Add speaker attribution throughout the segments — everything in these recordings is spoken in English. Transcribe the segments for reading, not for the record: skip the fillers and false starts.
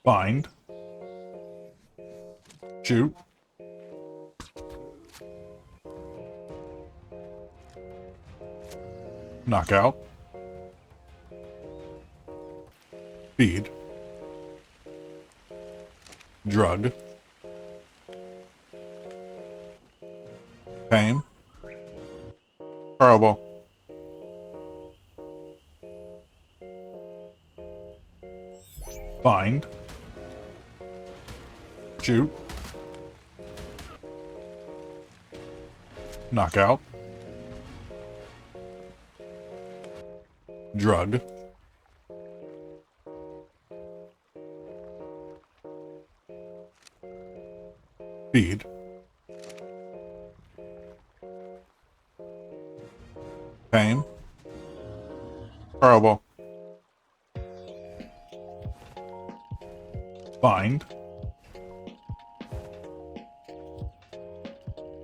Speaker 1: Bind. Shoot. Knockout. Feed. Drug. Pain. Horrible. Bind. Shoot. Knockout. Drug. Feed. Pain. Horrible. Bind.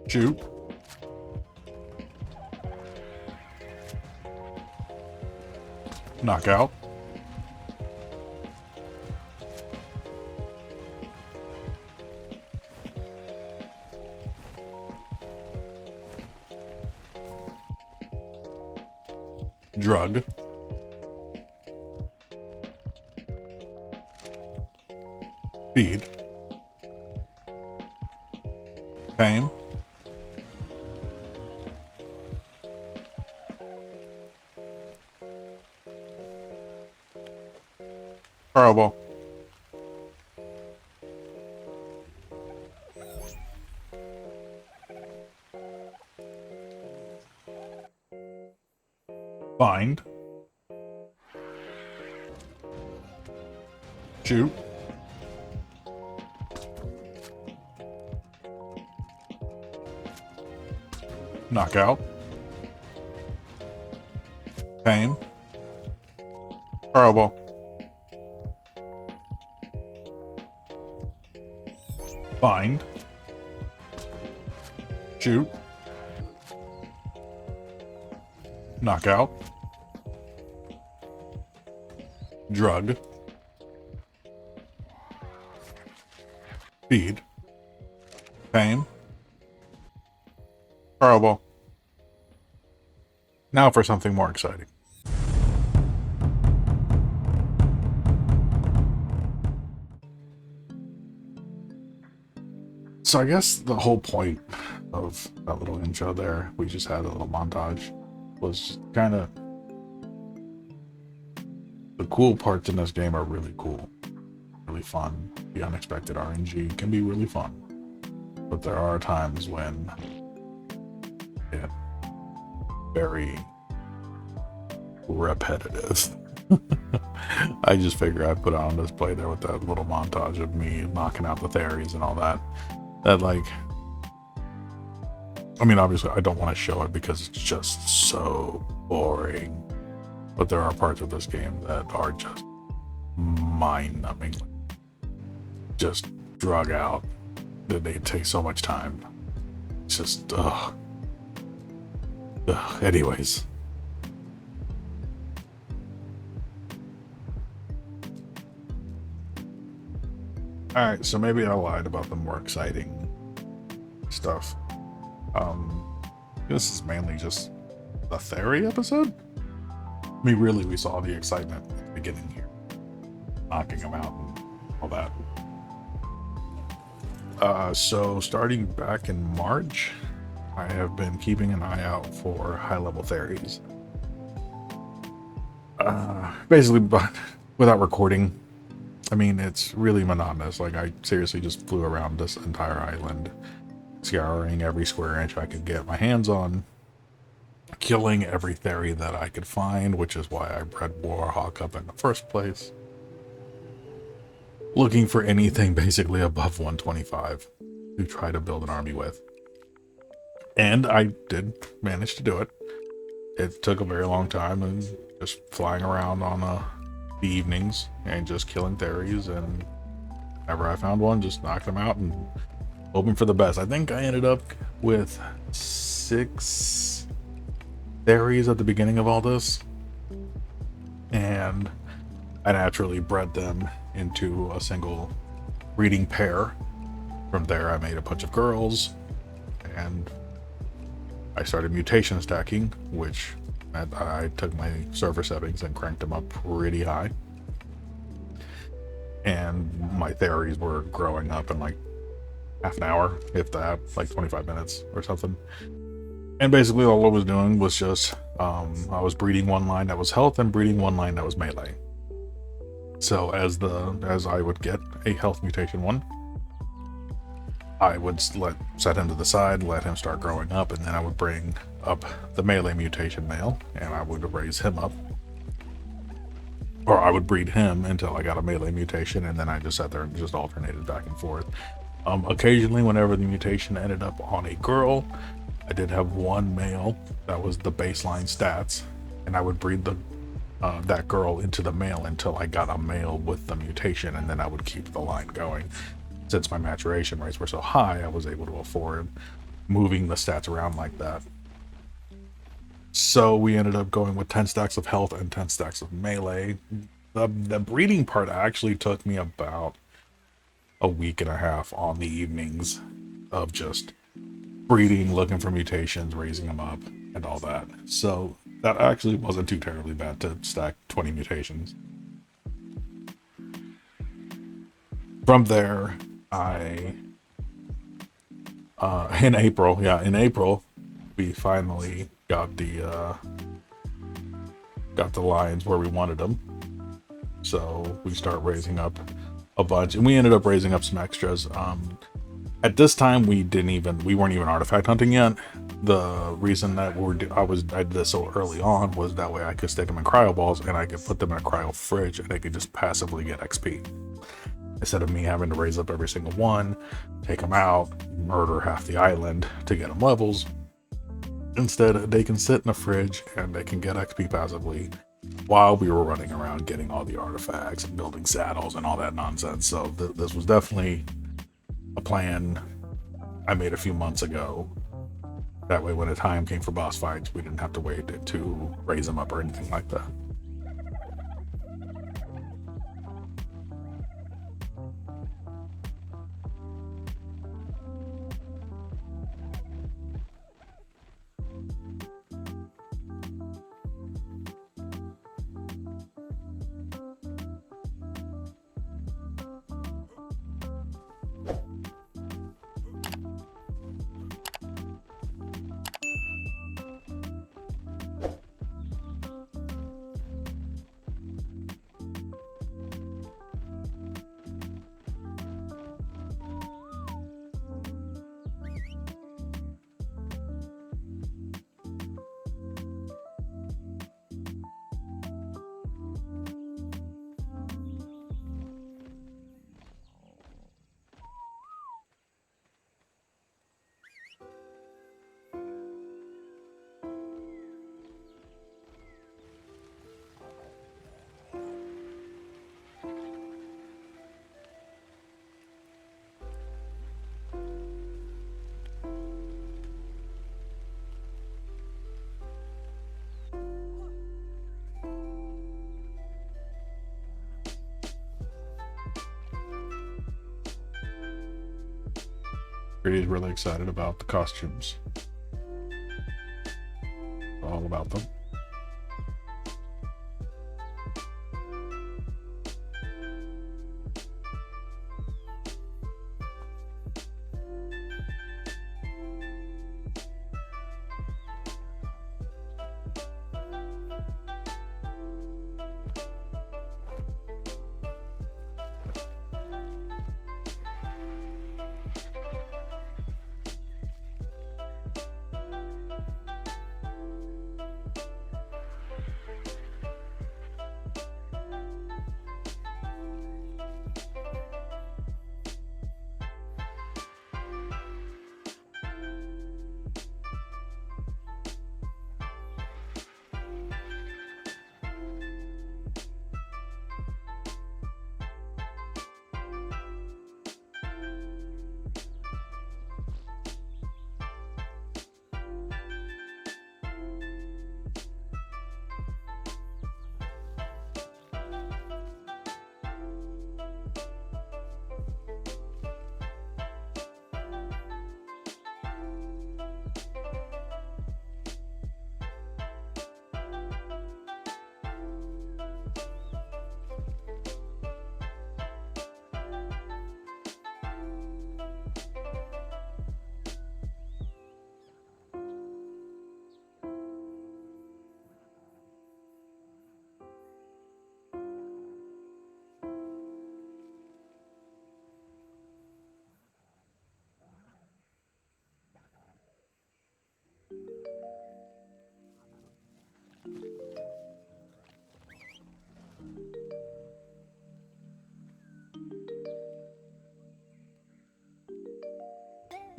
Speaker 1: Shoot. Knockout. Drug. Feed. Pain. Horrible. Bind. Shoot. Knockout. Pain. Horrible. Bind. Shoot. Knockout. Drug. Feed. Pain. Horrible. Now for something more exciting. So I guess the whole point of that little intro there, we just had a little montage, was kind of the cool parts in this game are really cool, really fun. The unexpected RNG can be really fun, but there are times when it's very repetitive. I just figure I'd put on display there with that little montage of me knocking out the theories and all that. That, like, I mean, obviously I don't want to show it because it's just so boring, but there are parts of this game that are just mind-numbing, just drug out, that they take so much time. It's just anyways. Alright, so maybe I lied about the more exciting stuff. This is mainly just the theory episode. I mean, really, we saw the excitement at the beginning here, knocking them out and all that. So starting back in March, I have been keeping an eye out for high-level theories. Basically, but without recording. I mean, it's really monotonous. Like, I seriously just flew around this entire island, scouring every square inch I could get my hands on, killing every theory that I could find, which is why I bred Warhawk up in the first place. Looking for anything basically above 125 to try to build an army with. And I did manage to do it. It took a very long time, and just flying around on the evenings and just killing theories, and whenever I found one, just knocked them out and hoping for the best. I think I ended up with 6 theories at the beginning of all this, and I naturally bred them into a single breeding pair. From there, I made a bunch of girls, and I started mutation stacking, which meant I took my server settings and cranked them up pretty high. And my theories were growing up in like half an hour, if that, like 25 minutes or something. And basically, all I was doing was just I was breeding one line that was health and breeding one line that was melee. So as I would get a health mutation one, I would set him to the side, let him start growing up, and then I would bring up the melee mutation male, and I would raise him up. Or I would breed him until I got a melee mutation, and then I just sat there and just alternated back and forth. Occasionally, whenever the mutation ended up on a girl, I did have one male that was the baseline stats, and I would breed that girl into the male until I got a male with the mutation, and then I would keep the line going. Since my maturation rates were so high, I was able to afford moving the stats around like that. So we ended up going with 10 stacks of health and 10 stacks of melee. The breeding part actually took me about a week and a half on the evenings of just breeding, looking for mutations, raising them up, and all that. So that actually wasn't too terribly bad to stack 20 mutations. From there, in April, we finally got the lines where we wanted them. So we start raising up a bunch, and we ended up raising up some extras. At this time, we weren't even artifact hunting yet. The reason that I did this so early on was that way I could stick them in cryo balls, and I could put them in a cryo fridge, and they could just passively get XP. Instead of me having to raise up every single one, take them out, murder half the island to get them levels. Instead, they can sit in a fridge and they can get XP passively while we were running around getting all the artifacts and building saddles and all that nonsense. So this was definitely a plan I made a few months ago. That way, when the time came for boss fights, we didn't have to wait to raise them up or anything like that. Pretty really excited about the costumes. All about them.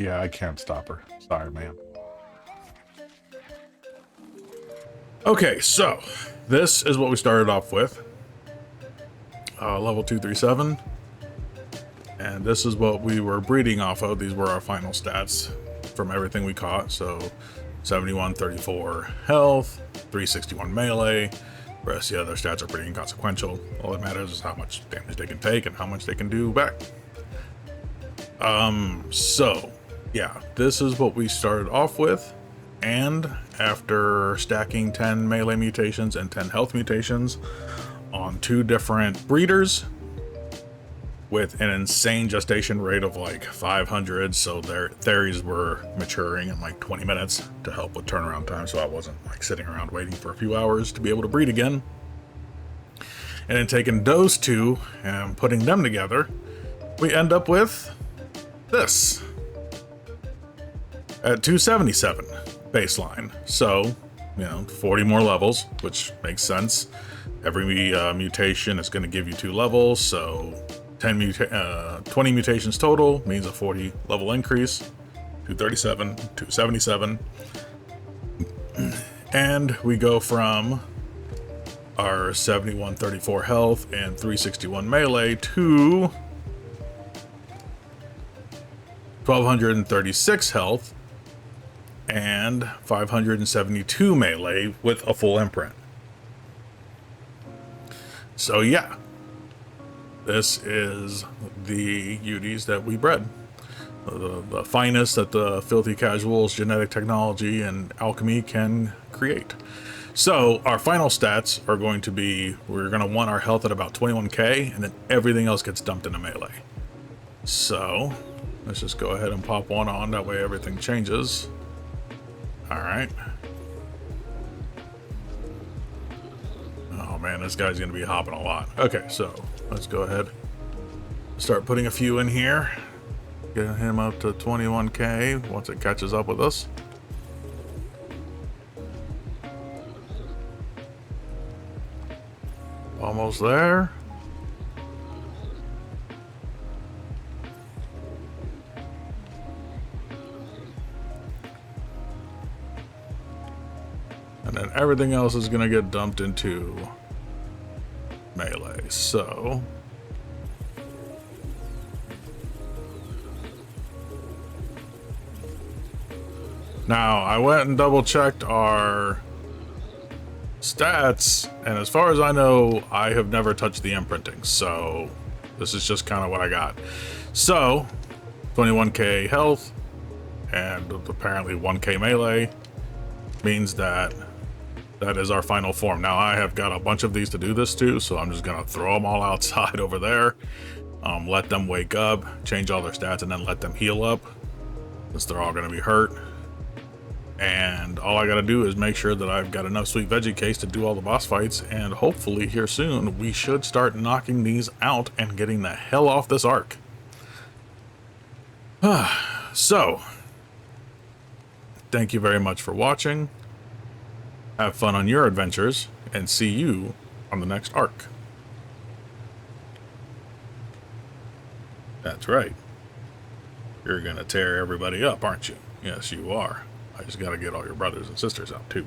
Speaker 1: Yeah, I can't stop her. Sorry, man. Okay, so this is what we started off with. Level 237. And this is what we were breeding off of. These were our final stats from everything we caught. So 71, 34 health, 361 melee. The rest of the other stats are pretty inconsequential. All that matters is how much damage they can take and how much they can do back. So yeah, this is what we started off with. And after stacking 10 melee mutations and 10 health mutations on 2 different breeders, with an insane gestation rate of like 500, so their theories were maturing in like 20 minutes to help with turnaround time, so I wasn't like sitting around waiting for a few hours to be able to breed again. And then taking those 2 and putting them together, we end up with this at 277 baseline. So, you know, 40 more levels, which makes sense. Every mutation is going to give you 2 levels, so 20 mutations total means a 40 level increase. 237, 277. And we go from our 71, 34 health and 361 melee to 1236 health and 572 melee with a full imprint. So yeah, this is the UDs that we bred. The finest that the Filthy Casuals genetic technology and alchemy can create. So our final stats are going to be, we're going to want our health at about 21k, and then everything else gets dumped into melee. So let's just go ahead and pop one on, that way everything changes. Alright. Oh man, this guy's going to be hopping a lot. Okay, so let's go ahead. Start putting a few in here. Get him up to 21k once it catches up with us. Almost there. And then everything else is going to get dumped into melee. So now I went and double checked our stats, and as far as I know, I have never touched the imprinting, so this is just kind of what I got. So 21k health and apparently 1k melee means that that is our final form. Now I have got a bunch of these to do this to, so I'm just gonna throw them all outside over there, let them wake up, change all their stats, and then let them heal up, since they're all gonna be hurt. And all I gotta do is make sure that I've got enough sweet veggie case to do all the boss fights, and hopefully here soon we should start knocking these out and getting the hell off this arc. So thank you very much for watching. Have fun on your adventures, and see you on the next arc. That's right. You're gonna tear everybody up, aren't you? Yes, you are. I just gotta get all your brothers and sisters out too.